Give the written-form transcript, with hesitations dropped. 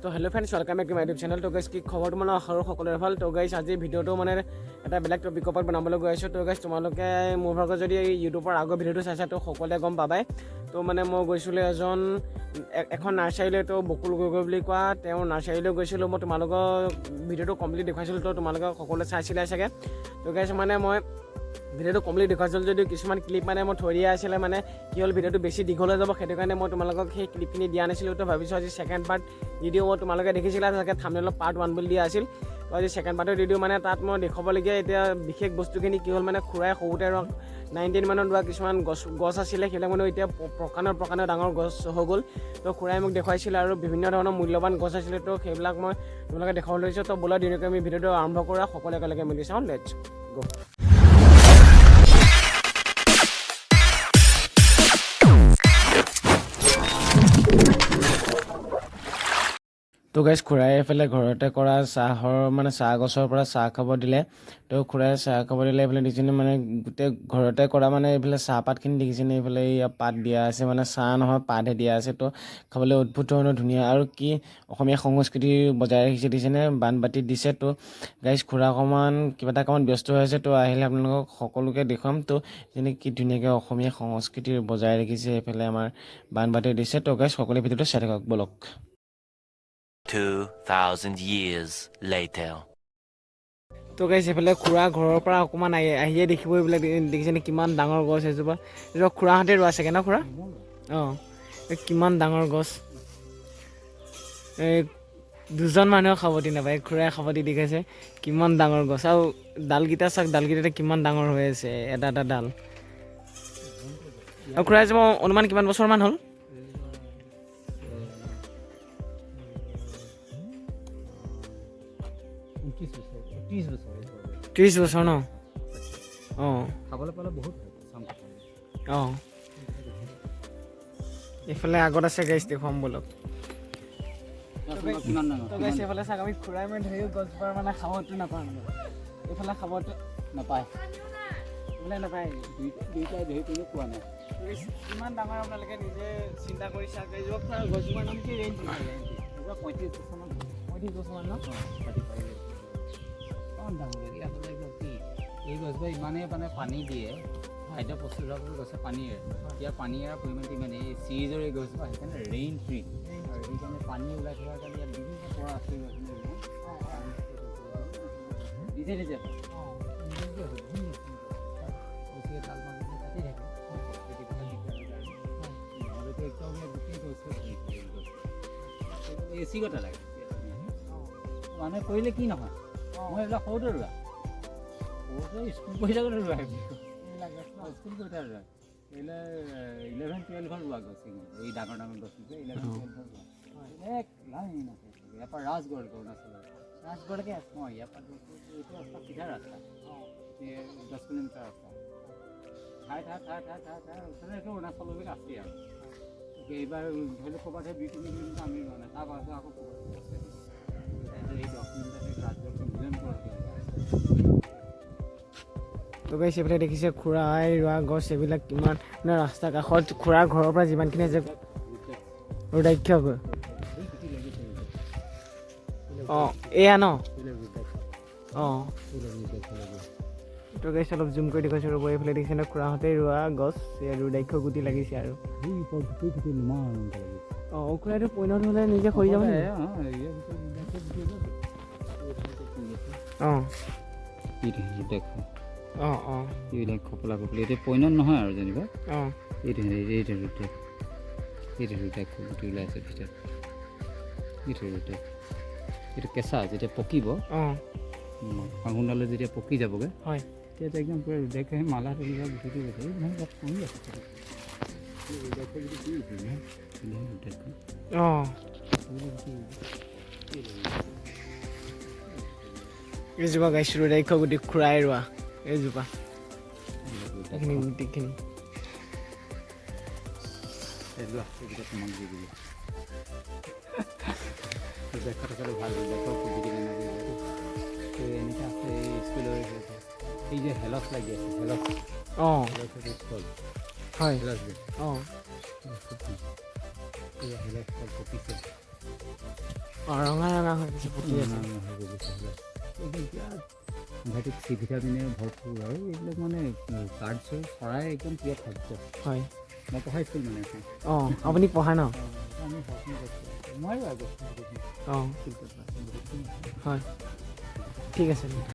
তো hello' friends welcome back to my YouTube channel. তো guys কি খবৰটো মানে আশা কৰোঁ সকলোৰে ভাল। তো গাইছ আজি ভিডিঅ'টো মানে এটা বেলেগ টপিকৰ ওপৰত বনাবলৈ গৈ আছোঁ। তো গাইছ তোমালোকে মোৰ ভাগত যদি ইউটিউবৰ আগৰ ভিডিঅ'টো চাইছা তো সকলোৱে গম পাবাই। তো মানে মই গৈছিলোঁ এখন নাৰ্চাৰীলৈ, তো বকুল গগৈ বুলি কোৱা তেওঁৰ নাৰ্চাৰীলৈ গৈছিলোঁ। মই তোমালোকৰ ভিডিঅ'টো কমপ্লিট দেখুৱাইছিলোঁ, তো তোমালোকে সকলোৱে চাইছিলাই চাগে। তো গাইছ মানে মই ভিডিঅ'টো কমপ্লিট দেখুৱাইছিলোঁ যদিও কিছুমান ক্লিপ মানে মই থৈ দিয়া আছিলে, মানে কি হ'ল ভিডিঅ'টো বেছি দীঘল হৈ যাব, সেইটো কাৰণে মই তোমালোকক সেই ক্লিপখিনি দিয়া নাছিলোঁ। তো ভাবিছোঁ আজি ছেকেণ্ড পাৰ্ট ভিডিঅ' মই তোমালোকে দেখিছিলা চাগে, থাম্বনেইলত পাৰ্ট 1 বুলি দিয়া আছিল। তো আজি ছেকেণ্ড পাৰ্টৰ ভিডিঅ' মানে তাত মই দেখুৱাবলগীয়া এতিয়া বিশেষ বস্তুখিনি কি হ'ল, মানে খুৰাই সৰুতে 19 মানত ৰোৱা কিছুমান গছ আছিলে, সেইবিলাক মানে এতিয়া প্ৰকাণ্ড ডাঙৰ গছ হৈ গ'ল। তো খুৰাই মোক দেখুৱাইছিলে আৰু বিভিন্ন ধৰণৰ মূল্যৱান গছ আছিলে, তো সেইবিলাক মই তোমালোকে দেখাবলৈ লৈছোঁ। তো ব'লা দিনকৈ আমি ভিডিঅ'টো আৰম্ভ কৰা, সকলোৱে একেলগে মিলি চাওঁ। লেটছ গো। তো গাইছ খুৰাই এইফালে ঘৰতে কৰা চাহ গছৰ পৰা চাহ খাব দিলে। তো খুৰাই চাহ খাব দিলে, এইফালে দেখিছেনে মানে গোটেই ঘৰতে কৰা মানে এইফালে চাহপাতখিনি দেখিছেনে, এইফালে পাত দিয়া আছে, মানে চাহ নহয় পাতহে দিয়া আছে। তো খাবলৈ অদ্ভুত ধৰণৰ ধুনীয়া আৰু কি অসমীয়া সংস্কৃতি বজাই ৰাখিছে দেখিছেনে, বানবাতিত দিছে। তো গাইছ খুৰা অকণমান কিবা এটা কামত ব্যস্ত হৈ আছে, তো আহিলে আপোনালোকক সকলোকে দেখুৱাম। তো যেনে কি ধুনীয়াকৈ অসমীয়া সংস্কৃতি বজাই ৰাখিছে, এইফালে আমাৰ বানবাতিত দিছে। তো গাইছ সকলোৱে ভিডিঅ'টো চাই থাকক ব'লক। 2,000 years later. তো গাইছ এইফালে খুৰা ঘৰৰ পৰা অকণমান আহিয়ে দেখিব, এইবিলাক দেখিছেনে কিমান ডাঙৰ গছ এজোপা। এইজোপা খুৰাহঁতে ৰোৱা চাগে ন খুৰা? অঁ, কিমান ডাঙৰ গছ। এই দুজন মানুহে সাৱটি নাপায়, খুৰাই সাৱটি দেখাইছে কিমান ডাঙৰ গছ। আৰু ডালকেইটা চাওক, ডালকেইটা কিমান ডাঙৰ হৈ আছে, এটা এটা ডাল। আৰু খুৰা এজোপা অনুমান কিমান বছৰমান হ'ল? 30 বছৰ ন? অঁ, খাবলৈ পালে বহুত অঁ। এইফালে আগত আছে গাইছ, দেখুৱাম ব'লক। কিমান তো গাইছ এইফালে চাওক, আমি খুৰাই মই ধৰি গছজোপাৰ মানে খাবতো নাপাওঁ, এইফালে খাবতো নাপায়, এইফালে নাপায়। দুইটাই ধৰি পিনে পোৱা নাই। কিমান ডাঙৰ আপোনালোকে নিজে চিন্তা কৰি চাওক। এইজোপা গছজোপাৰ নাম কি? ৰেঞ্জ 35 বছৰমান 35 বছৰমান ন? অকণ ডাঙৰ আচলতে কি এই গছবোৰ ইমানেই মানে পানী দিয়ে, খাদ্য প্ৰস্তুত হোৱাৰ গছে পানী এৰে। ইয়াৰ পানী এৰাৰ পৰিমাণটো ইমানেই, এই চিৰিজৰ এই গছজোপা সেইকাৰণে ৰেইন ট্ৰী, আৰু সেইকাৰণে পানী ওলাই থকাৰ কাৰণে ইয়াত বিভিন্ন পৰা আছে নিজে নিজে তাল মাৰি কাটি থাকে নহ'লেতো একদম গোটেই গছ এচি গতে লাগে। মানুহে কৰিলে কি নহয়, মই এইবিলাক সৰুতে ৰোৱা, স্কুল পঢ়ি থাকোঁতে ৰোৱা, স্কুল পঢ়ি থাকোঁতে ৰোৱা, এইবিলাক 11-12 ৰোৱা গছ, এই ডাঙৰ ডাঙৰ গছ 11-12 ৰোৱা। এক লাইন আছে ইয়াৰ পৰা ৰাজগড়, অৰুণাচলৰ ৰাজগড়লৈকে আছে। অঁ, ইয়াৰ পৰা এইটো ৰাস্তা চিধা ৰাস্তা, 10 কিলোমিটাৰ ৰাস্তা। ঠাই ওচৰতে এইটো অৰুণাচললৈকে আছেই আৰু। এইবাৰ ধৰি লওক ক'ৰবাত 2-3 কিলোমিটাৰ আমি ৰোৱা নাই, তাৰ পাছত আকৌ ক'ৰবাত আছে। এই 10 কিলোমিটাৰ ৰাজগড় মিলন কৰা। তো গাইছ এইফালে দেখিছে খুৰাই ৰোৱা গছ, এইবিলাক কিমান মানে ৰাস্তাৰ কাষত খুৰাৰ ঘৰৰ পৰা যিমানখিনি আছে ৰুদ্ৰাক্ষ গৈ। অঁ, এয়া ন? অঁ, তো গাইছ অলপ জুম কৰি দেখুৱাইছোঁ ৰ'ব। এইফালে দেখিছে ন খুৰাহঁতে ৰোৱা গছ, ৰুদ্ৰাক্ষ গুটি লাগিছে আৰু। অঁ, খুৰাইটো পইনত হ'লে নিজে সৰি যাব নেকি? অঁ অঁ অঁ, এইবিলাক খপলা খপলি এতিয়া পইনত নহয় আৰু যেনিবা। অঁ, এইটো গুটি ওলাই আছে ভিতৰত, এইটো কেঁচা যেতিয়া পকিব, অঁ ফাগুনডালে যেতিয়া পকি যাবগৈ, হয়। তেতিয়া একদম পূৰা ৰুদ্ৰাক্ষ মালাটো কিবা গুটিটো গৈছে। পৰি আছে অঁ, এইজোপা গাইছ ৰুদ্ৰাক্ষ গুটি খুৰাই ৰোৱা এইজোপা, এইখিনি গুটিখিনি। এনেকৈ আছে স্কুলৰ এই যে হেলচ লাগি আছে, অঁ স্কুল হয়। হেলচ অঁ, হেলচ পকিছে। ৰঙা ৰঙা হৈ গৈছে ফুটি আছে সাংঘাতিক চি ভিটামিনে ভৰপূৰ আৰু এইবিলাক মানে কাৰ্ডছৰ চৰাই একদম প্ৰিয় খাদ্য হয় মই পঢ়াইছিলোঁ মানে এখন অঁ আপুনি পঢ়ায় ন আমি মই অঁ হয় ঠিক আছে